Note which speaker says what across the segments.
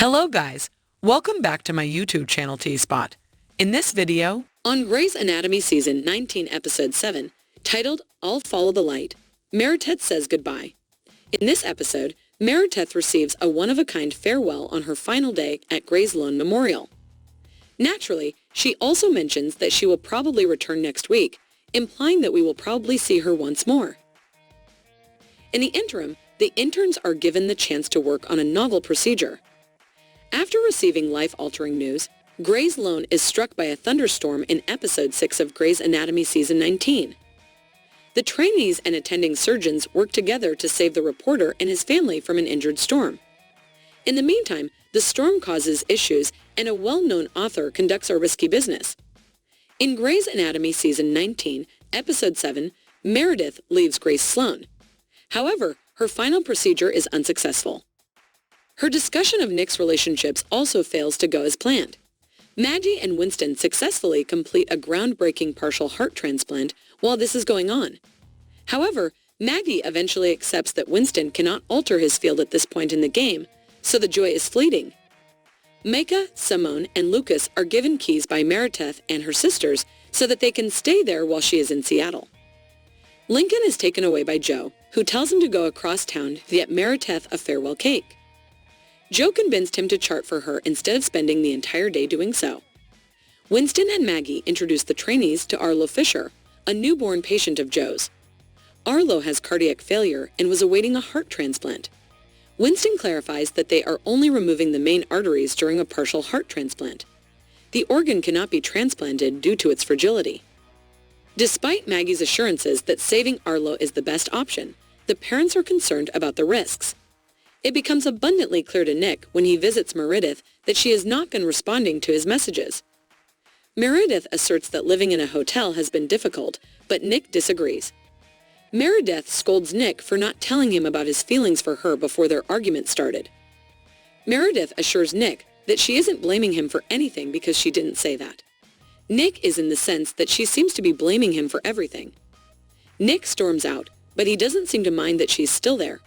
Speaker 1: Hello guys, welcome back to my YouTube channel T-Spot. In this video, on Grey's Anatomy Season 19 Episode 7, titled I'll Follow the Light, Meredith says goodbye. In this episode, Meredith receives a one-of-a-kind farewell on her final day at Grey's Lone Memorial. Naturally, she also mentions that she will probably return next week, implying that we will probably see her once more. In the interim, the interns are given the chance to work on a novel procedure. After receiving life-altering news, Grey's Lone is struck by a thunderstorm in Episode 6 of Grey's Anatomy Season 19. The trainees and attending surgeons work together to save the reporter and his family from an injured Storm. In the meantime, the storm causes issues and a well-known author conducts a risky business. In Grey's Anatomy Season 19, Episode 7, Meredith leaves Grace Sloane. However, her final procedure is unsuccessful. Her discussion of Nick's relationships also fails to go as planned. Maggie and Winston successfully complete a groundbreaking partial heart transplant while this is going on. However, Maggie eventually accepts that Winston cannot alter his field at this point in the game, so the joy is fleeting. Micah, Simone, and Lucas are given keys by Meredith and her sisters so that they can stay there while she is in Seattle. Lincoln is taken away by Joe, who tells him to go across town to get Meredith a farewell cake. Joe convinced him to chart for her instead of spending the entire day doing so. Winston and Maggie introduce the trainees to Arlo Fisher, a newborn patient of Joe's. Arlo has cardiac failure and was awaiting a heart transplant. Winston clarifies that they are only removing the main arteries during a partial heart transplant. The organ cannot be transplanted due to its fragility. Despite Maggie's assurances that saving Arlo is the best option, the parents are concerned about the risks. It becomes abundantly clear to Nick when he visits Meredith that she has not been responding to his messages. Meredith asserts that living in a hotel has been difficult, but Nick disagrees. Meredith scolds Nick for not telling him about his feelings for her before their argument started. Meredith assures Nick that she isn't blaming him for anything because she didn't say that. Nick is in the sense that she seems to be blaming him for everything. Nick storms out, but he doesn't seem to mind that she's still there.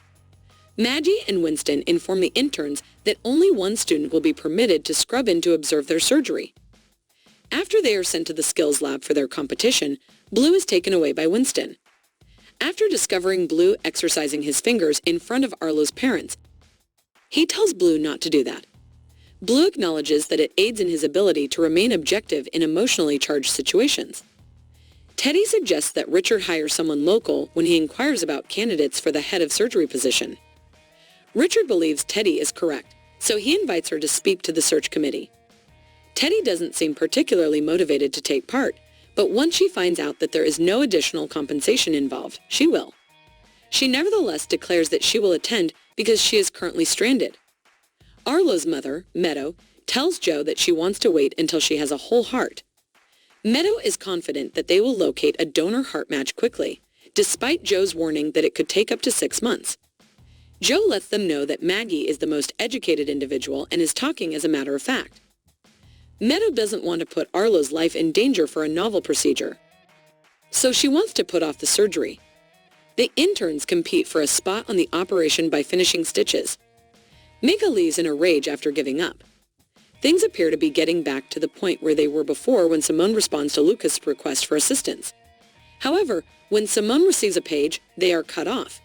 Speaker 1: Maggie and Winston inform the interns that only one student will be permitted to scrub in to observe their surgery. After they are sent to the skills lab for their competition, Blue is taken away by Winston. After discovering Blue exercising his fingers in front of Arlo's parents, he tells Blue not to do that. Blue acknowledges that it aids in his ability to remain objective in emotionally charged situations. Teddy suggests that Richard hire someone local when he inquires about candidates for the head of surgery position. Richard believes Teddy is correct, so he invites her to speak to the search committee. Teddy doesn't seem particularly motivated to take part, but once she finds out that there is no additional compensation involved, she will. She nevertheless declares that she will attend because she is currently stranded. Arlo's mother, Meadow, tells Joe that she wants to wait until she has a whole heart. Meadow is confident that they will locate a donor heart match quickly, despite Joe's warning that it could take up to 6 months. Joe lets them know that Maggie is the most educated individual and is talking as a matter of fact. Meadow doesn't want to put Arlo's life in danger for a novel procedure, so she wants to put off the surgery. The interns compete for a spot on the operation by finishing stitches. Micah leaves in a rage after giving up. Things appear to be getting back to the point where they were before when Simone responds to Lucas' request for assistance. However, when Simone receives a page, they are cut off.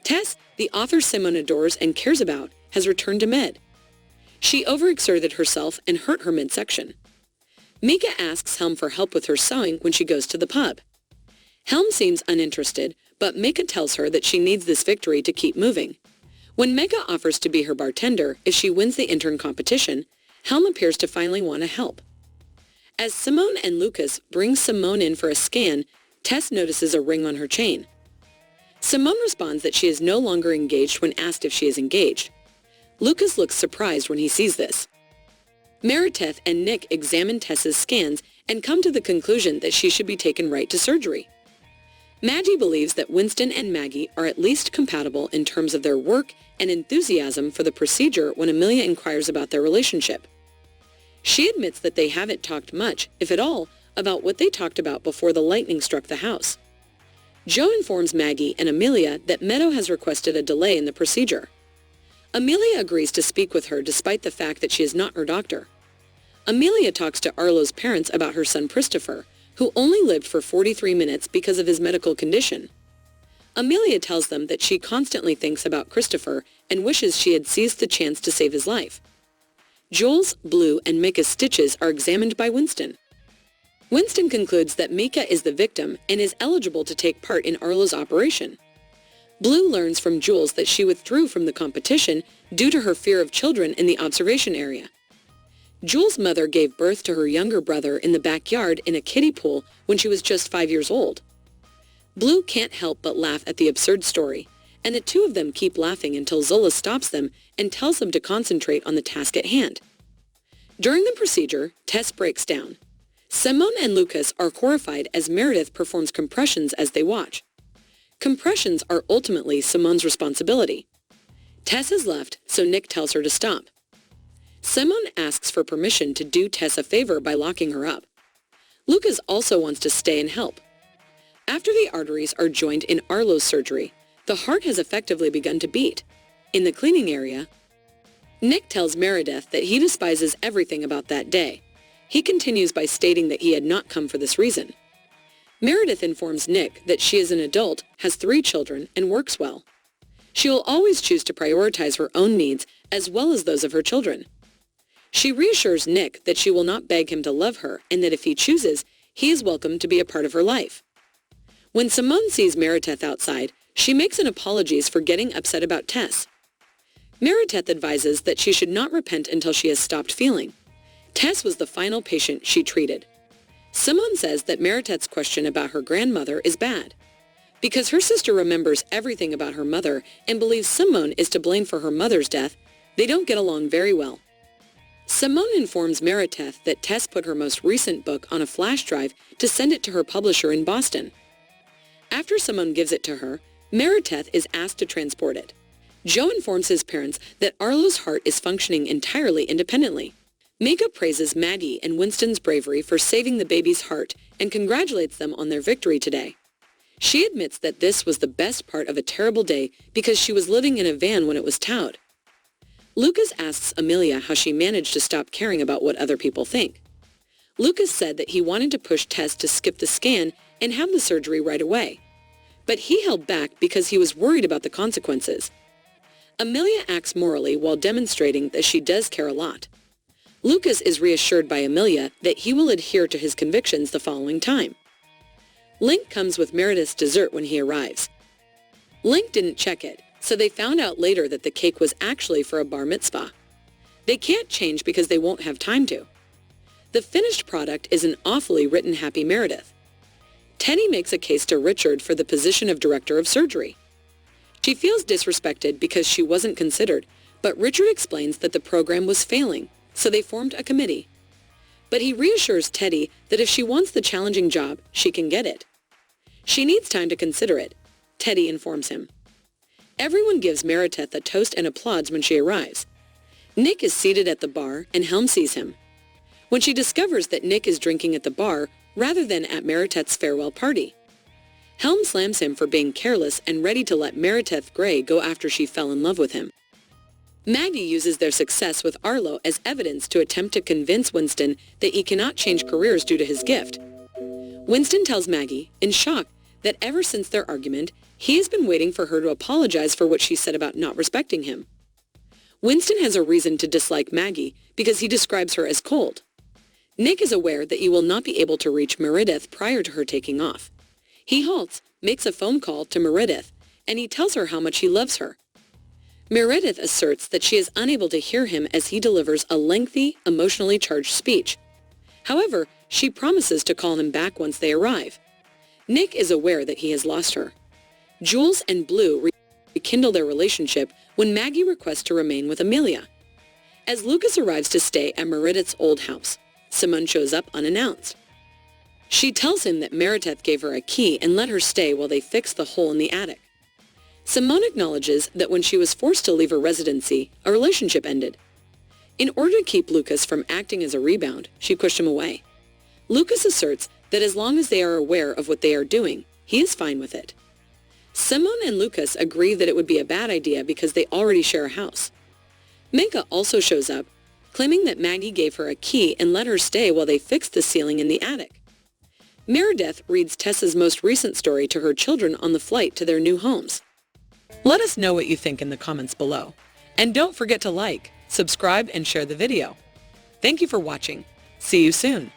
Speaker 1: Tess, the author Simone adores and cares about, has returned to Med. She overexerted herself and hurt her midsection. Micah asks Helm for help with her sewing when she goes to the pub. Helm seems uninterested, but Micah tells her that she needs this victory to keep moving. When Micah offers to be her bartender if she wins the intern competition, Helm appears to finally want to help. As Simone and Lucas bring Simone in for a scan, Tess notices a ring on her chain. Simone responds that she is no longer engaged when asked if she is engaged. Lucas looks surprised when he sees this. Meredith and Nick examine Tess's scans and come to the conclusion that she should be taken right to surgery. Maggie believes that Winston and Maggie are at least compatible in terms of their work and enthusiasm for the procedure when Amelia inquires about their relationship. She admits that they haven't talked much, if at all, about what they talked about before the lightning struck the house. Joe informs Maggie and Amelia that Meadow has requested a delay in the procedure. Amelia agrees to speak with her despite the fact that she is not her doctor. Amelia talks to Arlo's parents about her son Christopher, who only lived for 43 minutes because of his medical condition. Amelia tells them that she constantly thinks about Christopher and wishes she had seized the chance to save his life. Jules, Blue, and Mika's stitches are examined by Winston. Winston concludes that Mika is the victim and is eligible to take part in Arlo's operation. Blue learns from Jules that she withdrew from the competition due to her fear of children in the observation area. Jules' mother gave birth to her younger brother in the backyard in a kiddie pool when she was just 5 years old. Blue can't help but laugh at the absurd story, and the two of them keep laughing until Zola stops them and tells them to concentrate on the task at hand. During the procedure, Tess breaks down. Simone and Lucas are horrified as Meredith performs compressions as they watch. Compressions are ultimately Simone's responsibility. Tess is left, so Nick tells her to stop. Simone asks for permission to do Tess a favor by locking her up. Lucas also wants to stay and help. After the arteries are joined in Arlo's surgery, the heart has effectively begun to beat. In the cleaning area, Nick tells Meredith that he despises everything about that day. He continues by stating that he had not come for this reason. Meredith informs Nick that she is an adult, has 3 children, and works well. She will always choose to prioritize her own needs as well as those of her children. She reassures Nick that she will not beg him to love her and that if he chooses, he is welcome to be a part of her life. When Simone sees Meredith outside, she makes an apologies for getting upset about Tess. Meredith advises that she should not repent until she has stopped feeling. Tess was the final patient she treated. Simone says that Meredith's question about her grandmother is bad. Because her sister remembers everything about her mother and believes Simone is to blame for her mother's death, they don't get along very well. Simone informs Meredith that Tess put her most recent book on a flash drive to send it to her publisher in Boston. After Simone gives it to her, Meredith is asked to transport it. Joe informs his parents that Arlo's heart is functioning entirely independently. Mika praises Maggie and Winston's bravery for saving the baby's heart and congratulates them on their victory today. She admits that this was the best part of a terrible day because she was living in a van when it was towed. Lucas asks Amelia how she managed to stop caring about what other people think. Lucas said that he wanted to push Tess to skip the scan and have the surgery right away. But he held back because he was worried about the consequences. Amelia acts morally while demonstrating that she does care a lot. Lucas is reassured by Amelia that he will adhere to his convictions the following time. Link comes with Meredith's dessert when he arrives. Link didn't check it, so they found out later that the cake was actually for a bar mitzvah. They can't change because they won't have time to. The finished product is an awfully written Happy Meredith. Teddy makes a case to Richard for the position of director of surgery. She feels disrespected because she wasn't considered, but Richard explains that the program was failing, so they formed a committee. But he reassures Teddy that if she wants the challenging job, she can get it. She needs time to consider it, Teddy informs him. Everyone gives Meredith a toast and applauds when she arrives. Nick is seated at the bar and Helm sees him. When she discovers that Nick is drinking at the bar rather than at Meredith's farewell party, Helm slams him for being careless and ready to let Meredith Grey go after she fell in love with him. Maggie uses their success with Arlo as evidence to attempt to convince Winston that he cannot change careers due to his gift. Winston tells Maggie, in shock, that ever since their argument, he has been waiting for her to apologize for what she said about not respecting him. Winston has a reason to dislike Maggie because he describes her as cold. Nick is aware that he will not be able to reach Meredith prior to her taking off. He halts, makes a phone call to Meredith, and he tells her how much he loves her. Meredith asserts that she is unable to hear him as he delivers a lengthy, emotionally charged speech. However, she promises to call him back once they arrive. Nick is aware that he has lost her. Jules and Blue rekindle their relationship when Maggie requests to remain with Amelia. As Lucas arrives to stay at Meredith's old house, Simone shows up unannounced. She tells him that Meredith gave her a key and let her stay while they fix the hole in the attic. Simone acknowledges that when she was forced to leave her residency, a relationship ended. In order to keep Lucas from acting as a rebound, she pushed him away. Lucas asserts that as long as they are aware of what they are doing, he is fine with it. Simone and Lucas agree that it would be a bad idea because they already share a house. Minka also shows up, claiming that Maggie gave her a key and let her stay while they fixed the ceiling in the attic. Meredith reads Tessa's most recent story to her children on the flight to their new homes. Let us know what you think in the comments below. And don't forget to like, subscribe, and share the video. Thank you for watching. See you soon.